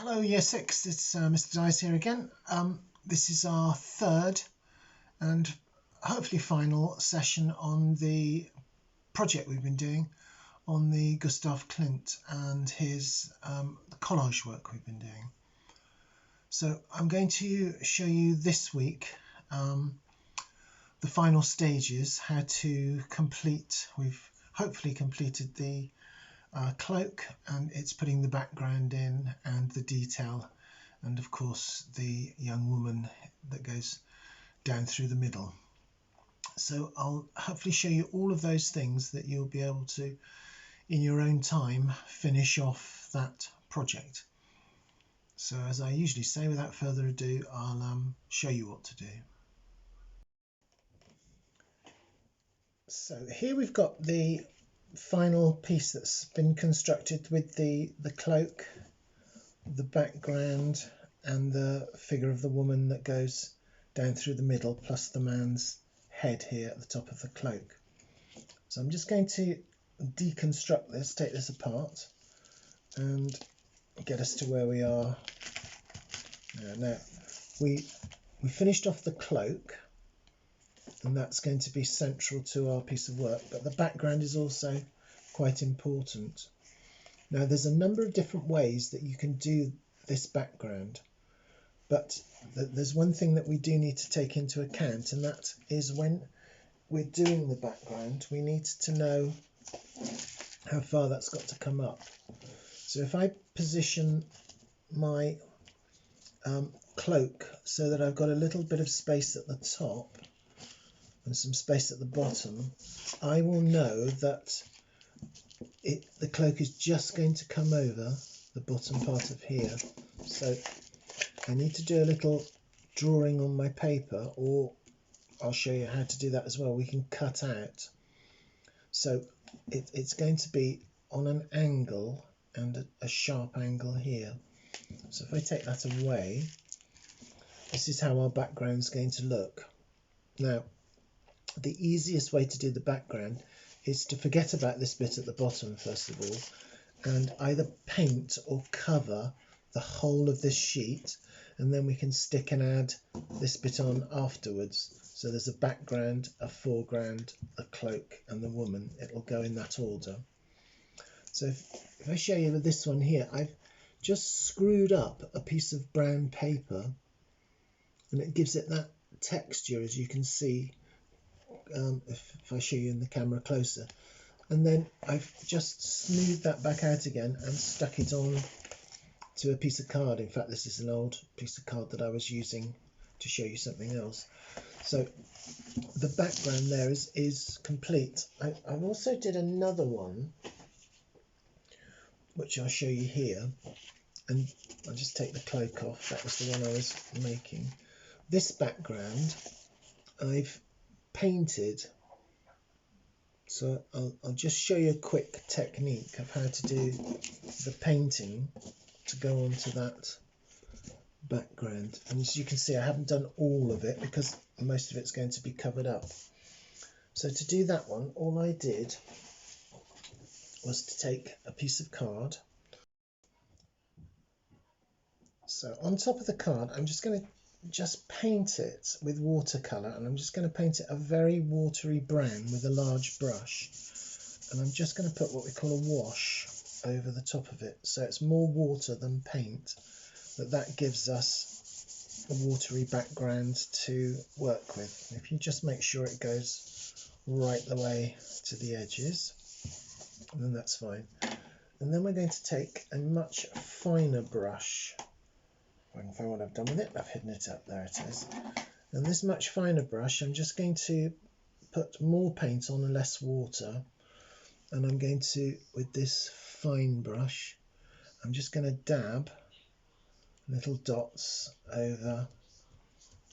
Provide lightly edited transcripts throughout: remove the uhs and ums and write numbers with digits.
Hello Year 6, it's Mr. Dyes here again. This is our third and hopefully final session on the project we've been doing on the Gustav Klimt and his the collage work we've been doing. So I'm going to show you this week the final stages, how to complete. We've hopefully completed the cloak, and it's putting the background in and the detail, and of course the young woman that goes down through the middle. So I'll hopefully show you all of those things that you'll be able to, in your own time, finish off that project. So as I usually say, without further ado, I'll show you what to do. So here we've got the final piece that's been constructed with the cloak, the background, and the figure of the woman that goes down through the middle, plus the man's head here at the top of the cloak. So I'm just going to deconstruct this, take this apart, and get us to where we are. Now we finished off the cloak, and that's going to be central to our piece of work, but the background is also quite important. Now there's a number of different ways that you can do this background, but there's one thing that we do need to take into account, and that is when we're doing the background we need to know how far that's got to come up. So if I position my cloak so that I've got a little bit of space at the top and some space at the bottom, I will know that the cloak is just going to come over the bottom part of here. So I need to do a little drawing on my paper, or I'll show you how to do that as well. We can cut out. So it's going to be on an angle, and a sharp angle here. So if I take that away, this is how our background is going to look. Now the easiest way to do the background is to forget about this bit at the bottom first of all, and either paint or cover the whole of this sheet, and then we can stick and add this bit on afterwards. So there's a background, a foreground, a cloak, and the woman. It'll go in that order. So if I show you with this one here, I've just screwed up a piece of brown paper, and it gives it that texture, as you can see. If I show you in the camera closer, and then I've just smoothed that back out again and stuck it on to a piece of card. In fact, this is an old piece of card that I was using to show you something else. So the background there is complete. I've also did another one which I'll show you here, and I'll just take the cloak off. That was the one I was making. This background I've painted, so I'll just show you a quick technique of how to do the painting to go onto that background. And as you can see, I haven't done all of it because most of it's going to be covered up. So to do that one, all I did was to take a piece of card. So on top of the card, I'm just going to paint it with watercolour, and I'm just going to paint it a very watery brown with a large brush, and I'm just going to put what we call a wash over the top of it, so it's more water than paint, but that gives us a watery background to work with. If you just make sure it goes right the way to the edges, then that's fine. And then we're going to take a much finer brush. I can find what I've done with it. I've hidden it up. There it is. And this much finer brush, I'm just going to put more paint on and less water. And I'm going to, with this fine brush, I'm just going to dab little dots over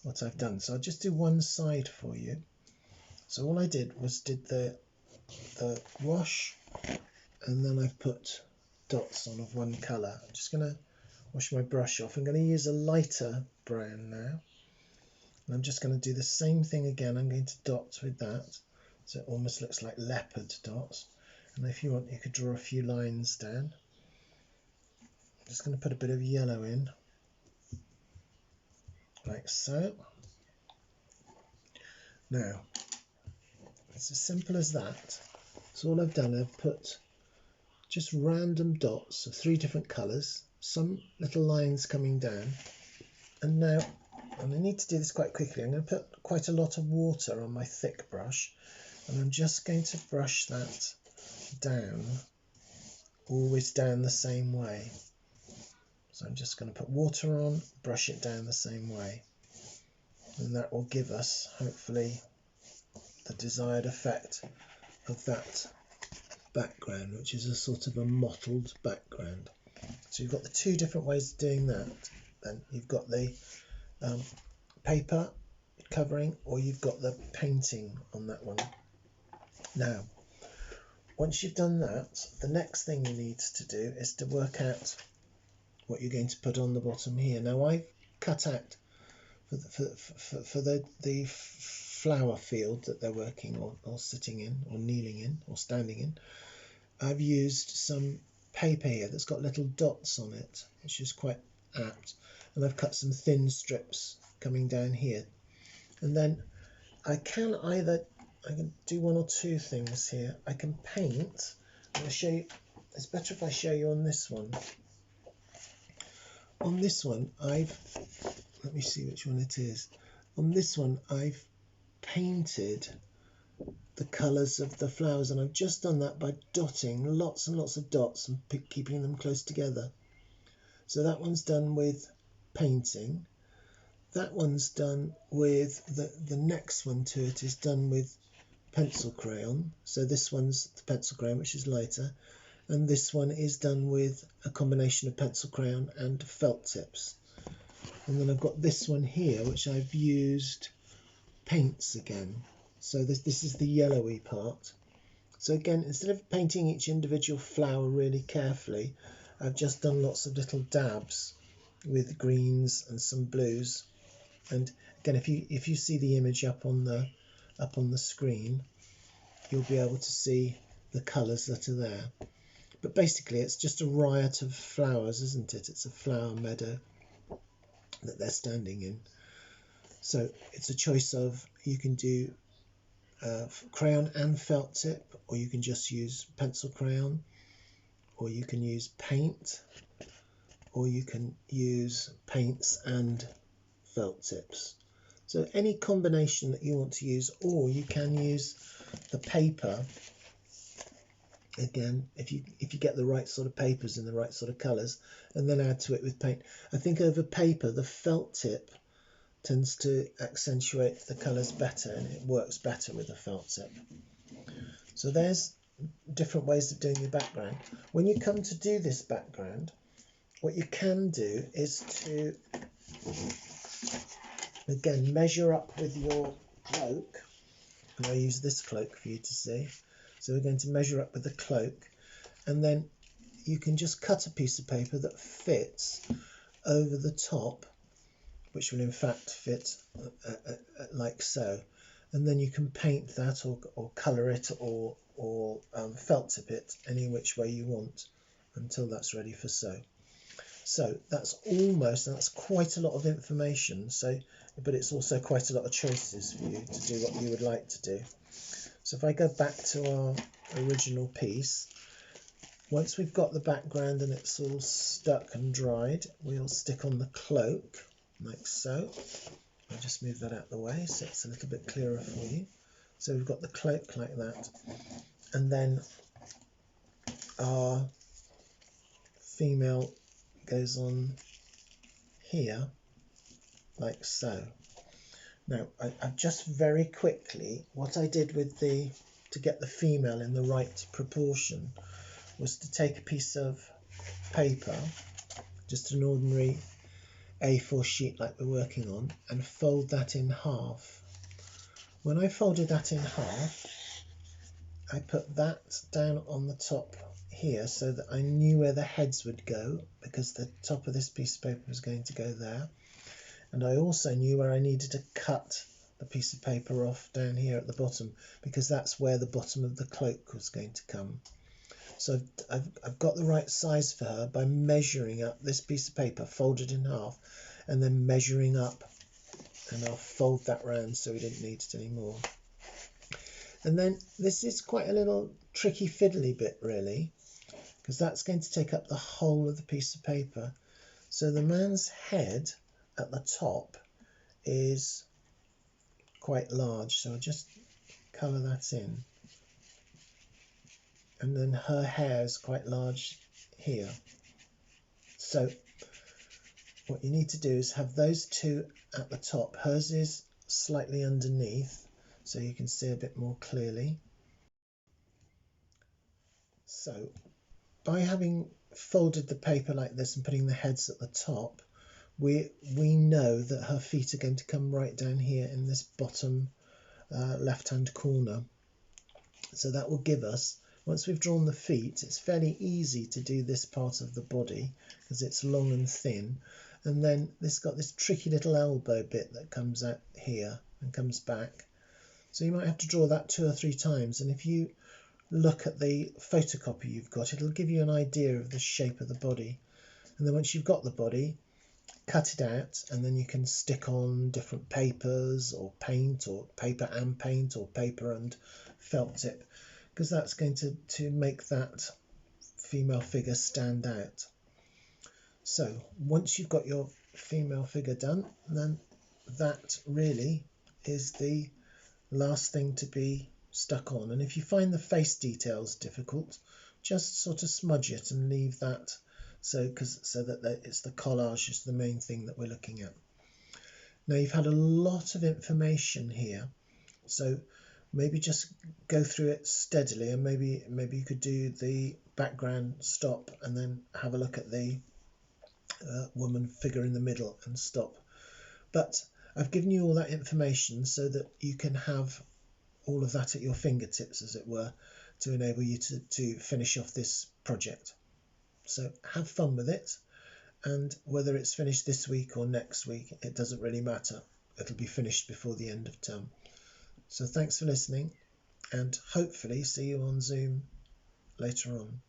what I've done. So I'll just do one side for you. So all I did was did the wash, and then I've put dots on of one colour. I'm just going to wash my brush off. I'm going to use a lighter brown now, and I'm just going to do the same thing again. I'm going to dot with that, so it almost looks like leopard dots. And if you want, you could draw a few lines down. Just going to put a bit of yellow in, like so. Now, it's as simple as that. So all I've done, I've put just random dots of 3 different colours, some little lines coming down, and now, and I need to do this quite quickly, I'm going to put quite a lot of water on my thick brush, and I'm just going to brush that down, always down the same way. So I'm just going to put water on, brush it down the same way, and that will give us, hopefully, the desired effect of that background, which is a sort of a mottled background. So you've got the 2 different ways of doing that. Then you've got the paper covering, or you've got the painting on that one. Now, once you've done that, the next thing you need to do is to work out what you're going to put on the bottom here. Now, I've cut out for the flower field that they're working on, or sitting in, or kneeling in, or standing in. I've used some paper here that's got little dots on it, which is quite apt, and I've cut some thin strips coming down here. And then I can do 1 or 2 things here. I can paint. I'm going to show you. It's better if I show you on this one. On this one, let me see which one it is. On this one, I've painted the colours of the flowers, and I've just done that by dotting lots and lots of dots and keeping them close together. So that one's done with painting. That one's done with the next one to it is done with pencil crayon. So this one's the pencil crayon, which is lighter, and this one is done with a combination of pencil crayon and felt tips. And then I've got this one here, which I've used paints again. So this is the yellowy part. So again, instead of painting each individual flower really carefully, I've just done lots of little dabs with greens and some blues. And again, if you see the image up on the screen, you'll be able to see the colours that are there. But basically, it's just a riot of flowers, isn't it? It's a flower meadow that they're standing in. So it's a choice of, you can do crayon and felt tip, or you can just use pencil crayon, or you can use paint, or you can use paints and felt tips. So any combination that you want to use, or you can use the paper. Again, if you get the right sort of papers and the right sort of colours, and then add to it with paint. I think over paper, the felt tip tends to accentuate the colours better, and it works better with a felt tip. So there's different ways of doing your background. When you come to do this background, what you can do is to, again, measure up with your cloak. And I use this cloak for you to see. So we're going to measure up with the cloak, and then you can just cut a piece of paper that fits over the top, which will in fact fit like so, and then you can paint that, or colour it, or felt tip it any which way you want until that's ready for sew. So that's quite a lot of information, but it's also quite a lot of choices for you to do what you would like to do. So if I go back to our original piece, once we've got the background and it's all stuck and dried, we'll stick on the cloak like so. I'll just move that out of the way so it's a little bit clearer for you. So we've got the cloak like that, and then our female goes on here like so. Now, I've just very quickly, what I did with to get the female in the right proportion was to take a piece of paper, just an ordinary A4 sheet like we're working on, and fold that in half. When I folded that in half, I put that down on the top here so that I knew where the heads would go, because the top of this piece of paper was going to go there. And I also knew where I needed to cut the piece of paper off down here at the bottom, because that's where the bottom of the cloak was going to come. So I've got the right size for her by measuring up this piece of paper, folded in half, and then measuring up, and I'll fold that round so we don't need it anymore. And then this is quite a little tricky fiddly bit really, because that's going to take up the whole of the piece of paper. So the man's head at the top is quite large, so I'll just colour that in. And then her hair is quite large here. So what you need to do is have those two at the top. Hers is slightly underneath, so you can see a bit more clearly. So by having folded the paper like this and putting the heads at the top, we know that her feet are going to come right down here in this bottom left-hand corner. So that will give us, once we've drawn the feet, it's fairly easy to do this part of the body because it's long and thin. And then this got this tricky little elbow bit that comes out here and comes back. So you might have to draw that 2 or 3 times. And if you look at the photocopy you've got, it'll give you an idea of the shape of the body. And then once you've got the body, cut it out, and then you can stick on different papers or paint, or paper and paint, or paper and felt tip, because that's going to make that female figure stand out. So once you've got your female figure done, then that really is the last thing to be stuck on. And if you find the face details difficult, just sort of smudge it and leave that so that it's the collage is the main thing that we're looking at. Now you've had a lot of information here, so maybe just go through it steadily, and maybe you could do the background stop and then have a look at the woman figure in the middle and stop. But I've given you all that information so that you can have all of that at your fingertips, as it were, to enable you to finish off this project. So have fun with it, and whether it's finished this week or next week, it doesn't really matter. It'll be finished before the end of term. So thanks for listening, and hopefully see you on Zoom later on.